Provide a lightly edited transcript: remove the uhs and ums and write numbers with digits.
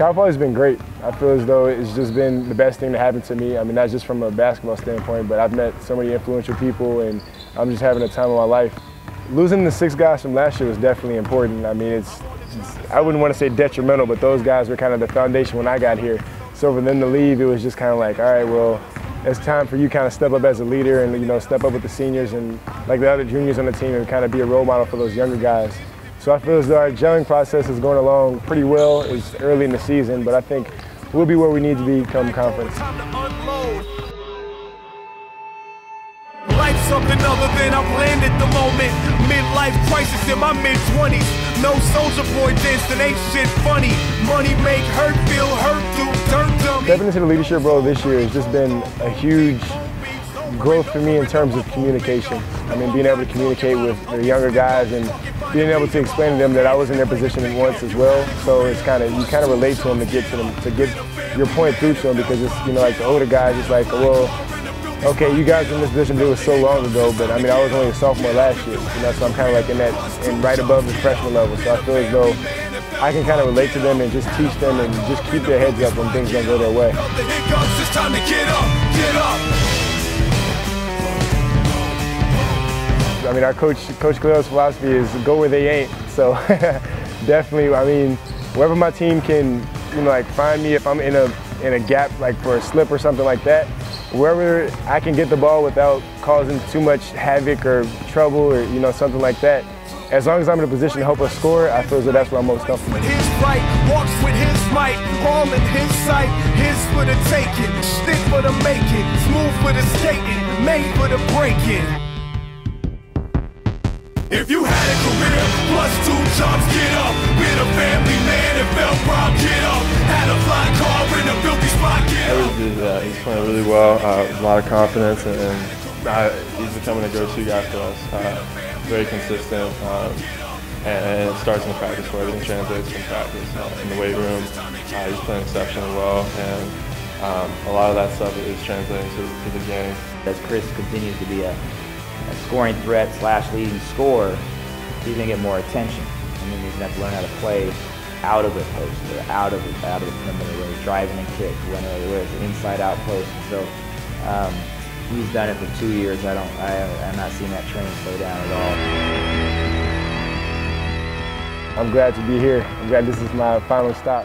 Cal Poly has been great. I feel as though it's just been the best thing to happen to me. I mean, not just from a basketball standpoint, but I've met so many influential people, and I'm just having a time of my life. Losing the 6 guys from last year was definitely important. I mean, I wouldn't want to say detrimental, but those guys were kind of the foundation when I got here. So for them to leave, it was just kind of like, all right, well, it's time for you kind of step up as a leader and, you know, step up with the seniors and like the other juniors on the team and kind of be a role model for those younger guys. So I feel as though our gelling process is going along pretty well. It's early in the season, but I think we'll be where we need to be come conference. Life's something other than I planned at the moment. Midlife crisis in my mid-20s. No soldier boy dancing, ain't shit funny. Money make hurt feel hurt through dirt dummy. Stepping into the leadership role this year has just been a huge growth for me in terms of communication. I mean, being able to communicate with the younger guys and being able to explain to them that I was in their position at once as well. So it's kind of, you kind of relate to them to get your point through to them, because it's, you know, like the older guys, it's like, well, okay, you guys were in this position, but it was so long ago, but I mean, I was only a sophomore last year, you know, so I'm kind of like in right above the freshman level. So I feel as though I can kind of relate to them and just teach them and just keep their heads up when things don't go their way. It's time to get up. I mean, our Coach Cleo's philosophy is go where they ain't. So definitely, I mean, wherever my team can, you know, like find me if I'm in a gap, like for a slip or something like that, wherever I can get the ball without causing too much havoc or trouble or, you know, something like that. As long as I'm in a position to help us score, I feel as though that's where I'm most comfortable. With his right, walks with his might, all in his sight, his for the taking, stick for the making, smooth for the skating, made for the breaking. If you had a career, +2 jobs, get up. Been a family man and felt proud, get up. Had a flying car in a filthy spot, get up. He's playing really well, a lot of confidence, and he's becoming a go-to guy for us. Very consistent, and it starts in the practice where everything translates from practice. In the weight room, he's playing exceptionally well, and a lot of that stuff is translating to the game. As Chris continues to be a scoring threat / leading scorer, he's going to get more attention. I mean, he's going to have to learn how to play out of the post or out of the perimeter, where he's driving and kick, where it's an inside-out post. So he's done it for 2 years. I'm not seeing that training slow down at all. I'm glad to be here. I'm glad this is my final stop.